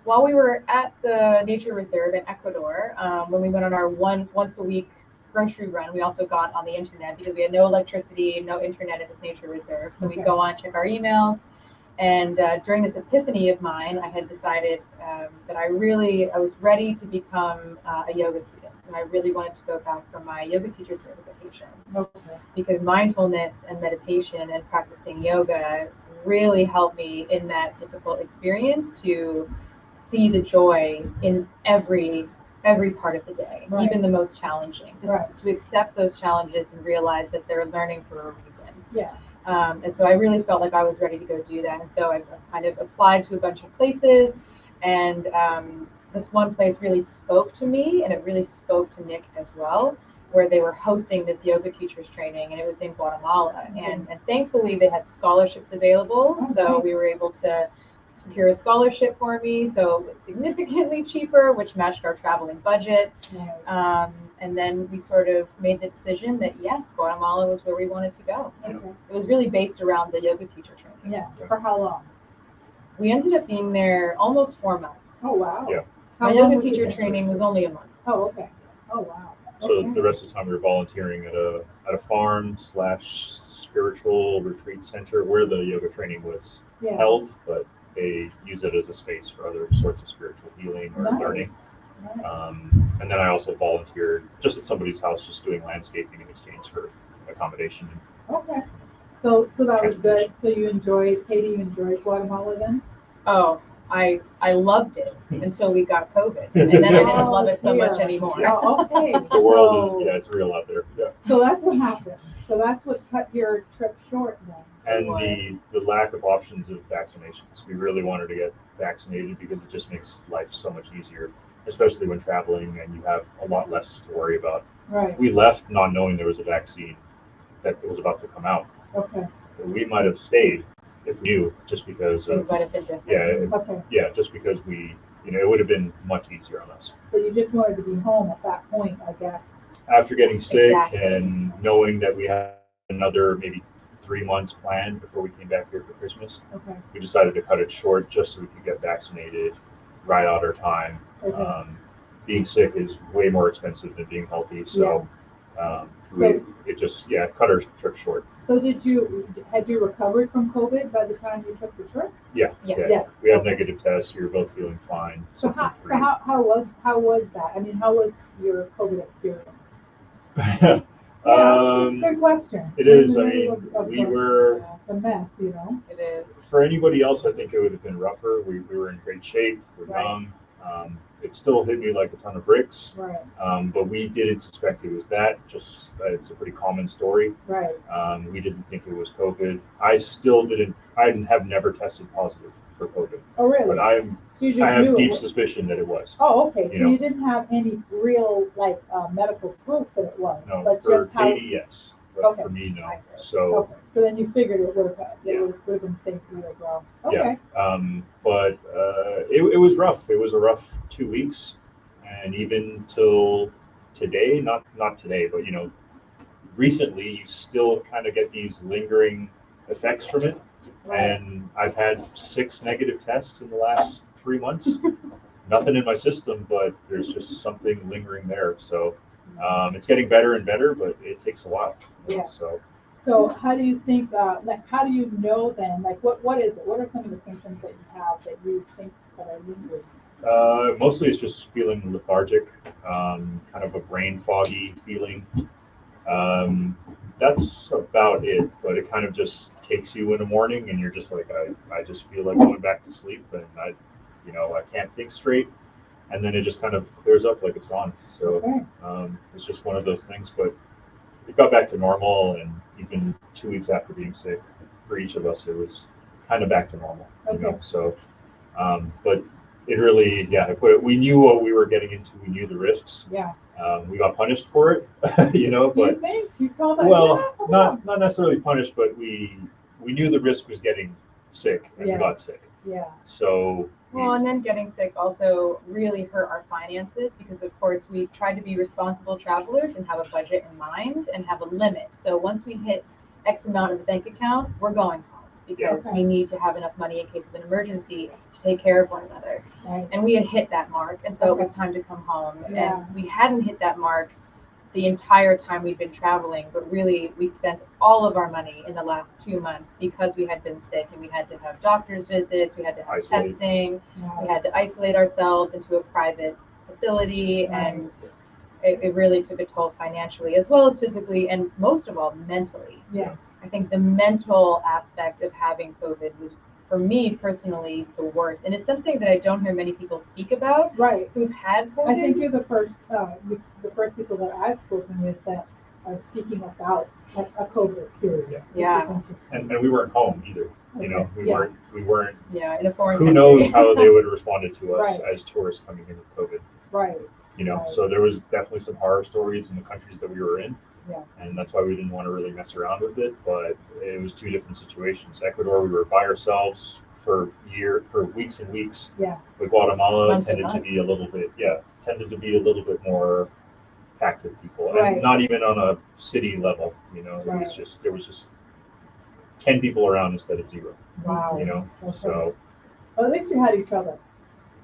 While we were at the nature reserve in Ecuador, when we went on our once a week grocery run, we also got on the internet because we had no electricity, no internet at this nature reserve. So Okay. we'd go on, check our emails. And during this epiphany of mine, I had decided that I was ready to become a yoga student. And I really wanted to go back for my yoga teacher certification. Okay. Because mindfulness and meditation and practicing yoga really helped me in that difficult experience to see the joy in every part of the day, Right. even the most challenging. Right. To accept those challenges and realize that they're learning for a reason. Yeah. And so I really felt like I was ready to go do that. And so I kind of applied to a bunch of places, and this one place really spoke to me, and it really spoke to Nick as well, where they were hosting this yoga teachers training, and it was in Guatemala. And thankfully they had scholarships available. Oh, So nice. we were able to secure a scholarship for me. So it was significantly cheaper, which matched our traveling budget. Right. And then we sort of made the decision that yes, Guatemala was where we wanted to go. Okay. It was really based around the yoga teacher training. Yeah. For how long? We ended up being there almost 4 months. Oh, wow. Yeah. How My long yoga was the teacher training? training was only a month. Oh, okay. Oh, wow. So Okay. the rest of the time we were volunteering at a farm / spiritual retreat center where the yoga training was Yeah. held, but they use it as a space for other sorts of spiritual healing or Nice. learning. Nice. And then I also volunteered just at somebody's house, just doing landscaping in exchange for accommodation. Okay. So that was good. So you Katie, you enjoyed Guatemala then? Oh, I loved it until we got COVID, and then I didn't love it so much dear. anymore. Oh, okay. The world So- is, it's real out there. Yeah. So that's what happened. So that's what cut your trip short then. And the lack of options of vaccinations. We really wanted to get vaccinated because it just makes life so much easier, especially when traveling and you have a lot less to worry about. Right. We left not knowing there was a vaccine that was about to come out. Okay. We might have stayed if we knew, just because Things of, might have been different. Okay. just because it would have been much easier on us. But you just wanted to be home at that point, I guess. After getting sick Exactly. and knowing that we had another maybe 3 months planned before we came back here for Christmas, Okay. we decided to cut it short just so we could get vaccinated, ride out our time. Okay. Being sick is way more expensive than being healthy, so it just cut our trip short. So had you recovered from COVID by the time you took the trip? Yeah, Yes. yeah. Yes. We had Okay. negative tests. We were both feeling fine. So how was that? I mean, how was your COVID experience? symptom-free. Yeah, it's a good question. It is. In I the middle mean, of we were. the mess, you know. It is. For anybody else, I think it would have been rougher. We were in great shape. We're Right. young. It still hit me like a ton of bricks, Right. but we didn't suspect it was that. Just it's a pretty common story. Right. We didn't think it was COVID. I still didn't. I have never tested positive for COVID, Oh, really? but So you just I have knew deep it was. suspicion that it was. Oh, okay. You So know. you didn't have any real like medical proof that it was, No, but for just how. Katie, yes, but Okay. for me, no. Okay. So. Okay. So then you figured it would have Yeah. been safe for you as well. Okay. Yeah. But it was rough. It was a rough 2 weeks, and even till today, not today, but recently, you still kind of get these lingering effects from it. Right. And I've had 6 negative tests in the last 3 months. Nothing in my system, but there's just something lingering there. So it's getting better and better, but it takes a while. Yeah. So how do you think, like, how do you know then, like, what is it? What are some of the symptoms that you have that you think that are lingering? mostly it's just feeling lethargic, kind of a brain foggy feeling. That's about it, but it kind of just takes you in the morning and you're just like, I just feel like going back to sleep and I can't think straight. And then it just kind of clears up like it's gone. So Okay. It's just one of those things, but it got back to normal. And even 2 weeks after being sick, for each of us, it was kind of back to normal, Okay. So, but it really, we knew what we were getting into. We knew the risks. Yeah. We got punished for it, but Do you think you call that? well, Yeah. not necessarily punished, but we knew the risk was getting sick, and Yeah. we got sick. Yeah. So Well, and then getting sick also really hurt our finances because, of course, we tried to be responsible travelers and have a budget in mind and have a limit. So once we hit X amount of the bank account, we're going home because Okay. we need to have enough money in case of an emergency to take care of one another. Right. And we had hit that mark, and so Okay. it was time to come home. Yeah. And we hadn't hit that mark the entire time we'd been traveling, but really we spent all of our money in the last 2 months because we had been sick and we had to have doctor's visits, we had to have testing, we had to isolate ourselves into a private facility, Right. and it really took a toll financially as well as physically and most of all mentally. Yeah. I think the mental aspect of having COVID was, for me personally, the worst. And it's something that I don't hear many people speak about Right. who've had COVID. I think you're the first people that I've spoken with that are speaking about a COVID experience. Yeah. Which is interesting. and we weren't home either. Okay. We weren't. Yeah, in a foreign Who country. knows how they would have responded to us Right. as tourists coming in with COVID? Right. Right. So there was definitely some horror stories in the countries that we were in. Yeah. And that's why we didn't want to really mess around with it. But it was 2 different situations. Ecuador, we were by ourselves for weeks and weeks. Yeah. But Guatemala Months and tended to be a months. little bit more packed with people, Right. and not even on a city level. Right. There was just 10 people around instead of 0. Wow. Okay. So Well, at least you had each other.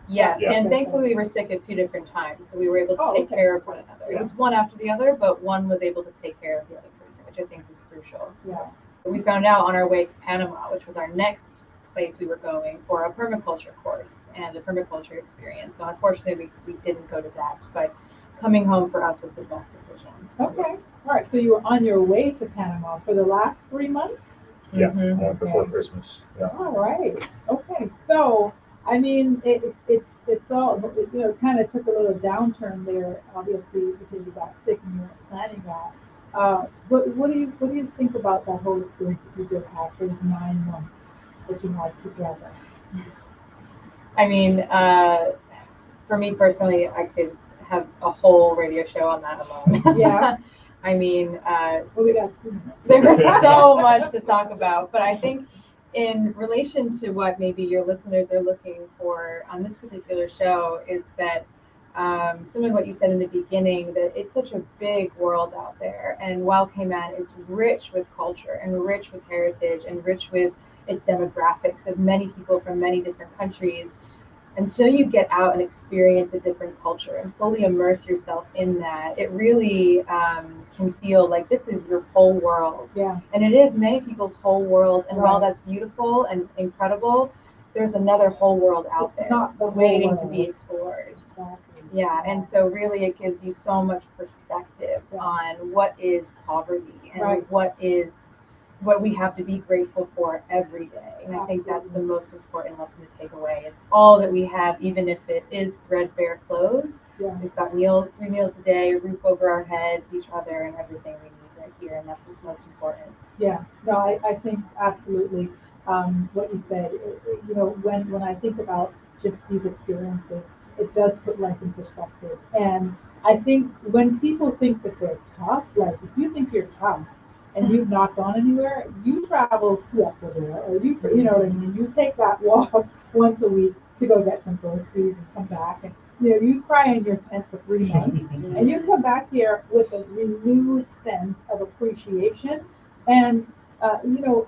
Yes, Yeah. and thankfully we were sick at 2 different times, so we were able to take Okay. care of one another. Yeah. It was one after the other, but one was able to take care of the other person, which I think was crucial. Yeah. We found out on our way to Panama, which was our next place we were going for a permaculture course and a permaculture experience. So unfortunately we didn't go to that, but coming home for us was the best decision. Okay. All right. So you were on your way to Panama for the last 3 months? yeah, Mhm. before Christmas. Yeah. All right. Okay. So, I mean, it's all, kind of took a little downturn there, obviously, because you got sick and you weren't planning that. But what do you think about that whole experience that you did have those 9 months that you had together? I mean, for me personally, I could have a whole radio show on that alone. Yeah. I mean, Well, we got 2 minutes. there's so much to talk about, but I think in relation to what maybe your listeners are looking for on this particular show is that some of what you said in the beginning, that it's such a big world out there, and while Cayman is rich with culture and rich with heritage and rich with its demographics of many people from many different countries, until you get out and experience a different culture and fully immerse yourself in that, it really can feel like this is your whole world. Yeah. And it is many people's whole world. And while Right. that's beautiful and incredible, there's another whole world out It's there not the whole waiting to world. be explored. Exactly. Yeah, and so really it gives you so much perspective Yeah. on what is poverty and Right. what is what we have to be grateful for every day. And I think that's the most important lesson to take away. It's all that we have, even if it is threadbare clothes. Yeah. We've got 3 meals a day, a roof over our head, each other, and everything we need right here. And that's what's most important. Yeah, no, I think absolutely what you said. When I think about just these experiences, it does put life in perspective. And I think when people think that they're tough, like if you think you're tough and you've not gone anywhere, you travel to Ecuador, or you know what I mean. You take that walk once a week to go get some groceries and come back, and you cry in your tent for 3 months, and you come back here with a renewed sense of appreciation and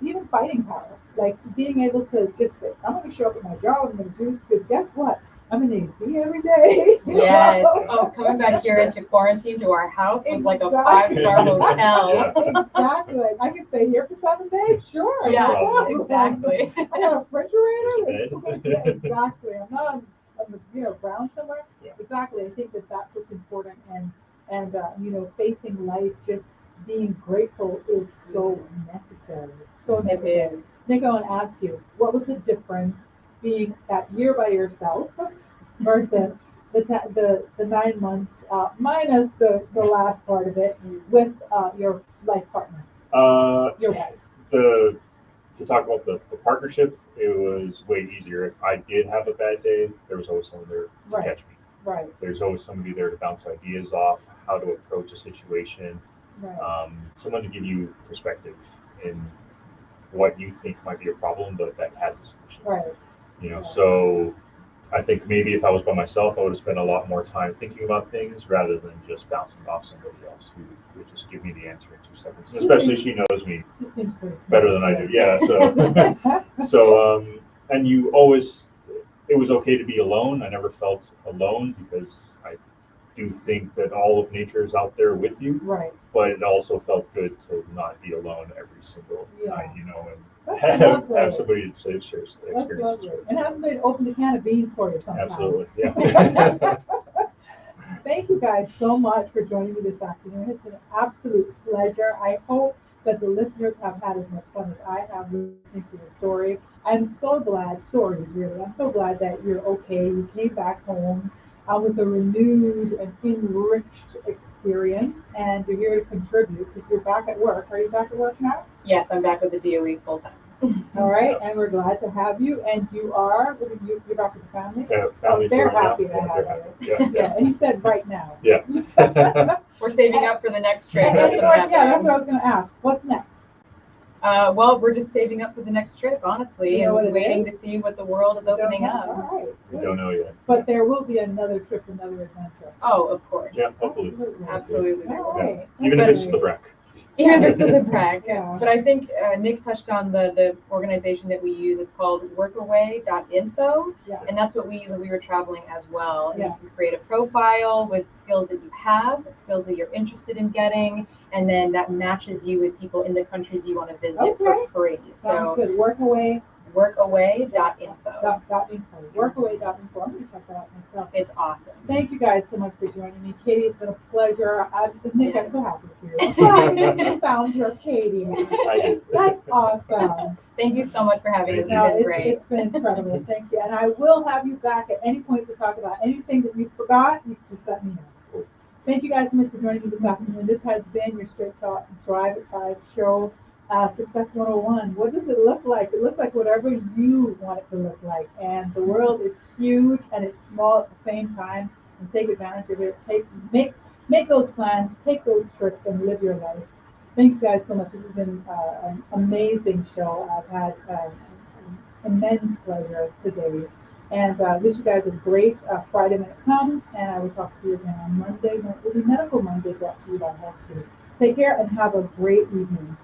even fighting power, like being able to just say, I'm going to show up at my job, I'm going to do this, because guess what? I'm in AC every day. Yes. Oh, coming back here into quarantine to our house was like a 5-star hotel. Exactly. Like, I can stay here for 7 days? Sure. Yeah, no exactly. I got a refrigerator. Yeah, exactly. I'm not on the ground somewhere. Yeah. Exactly. I think that's what's important, and facing life, just being grateful is so necessary. So necessary. Nick, I want to ask you, what was the difference being that year by yourself versus the 9 months minus the last part of it with your life partner, your wife? To talk about the partnership, it was way easier. If I did have a bad day, there was always someone there to catch me. Right. There's always somebody there to bounce ideas off, how to approach a situation, Right. Someone to give you perspective in what you think might be a problem, but that has a solution. Right. So I think maybe if I was by myself, I would have spent a lot more time thinking about things rather than just bouncing off somebody else who would just give me the answer in 2 seconds. And especially she knows me better than I do. Yeah. And you always, it was okay to be alone. I never felt alone because I do think that all of nature is out there with you. Right. But it also felt good to not be alone every single night, and have somebody to share experiences with. And have somebody to open the can of beans for you sometimes. Absolutely, yeah. Thank you guys so much for joining me this afternoon. It's been an absolute pleasure. I hope that the listeners have had as much fun as I have listening to your story. I'm so glad, I'm so glad that you're okay. You came back home with a renewed and enriched experience, and you're here to contribute because you're back at work. Are you back at work now? Yes, I'm back with the DOE full time. All right, and we're glad to have you. And you're back with the family? Family they're happy to have you. Yeah, and you said right now. Yeah. We're saving up for the next trip. That's what I was going to ask. What's next? Well, we're just saving up for the next trip, honestly, and waiting to see what the world is opening up. All right. We don't know yet. But there will be another trip, another adventure. Oh, of course. Yeah, hopefully. Absolutely. All right. Even if it's to the BRAC. Even if it's to the BRAC. Yeah. But I think Nick touched on the organization that we use. It's called workaway.info. Yeah. And that's what we use when we were traveling as well. And Yeah. you can create a profile with skills that you have, skills that you're interested in getting, and then that matches you with people in the countries you want to visit for free. Sounds good. Workaway.info. Workaway.info. I'm going to check that out myself. It's awesome. Thank you guys so much for joining me. Katie, it's been a pleasure. Nick, I'm so happy for you. I'm so happy you found your Katie. That's awesome. Thank you so much for having us. No, It's been great. It's been incredible. Thank you. And I will have you back at any point to talk about anything that you forgot. You can just let me know. Thank you guys so much for joining me this afternoon. This has been your Straight Talk Drive at 5 show. Success 101. What does it look like? It looks like whatever you want it to look like. And the world is huge and it's small at the same time. And take advantage of it. Make those plans, take those trips, and live your life. Thank you guys so much. This has been an amazing show. I've had immense pleasure today. And wish you guys a great Friday when it comes. And I will talk to you again on Monday. It will be Medical Monday brought to you by Health Food. Take care and have a great evening.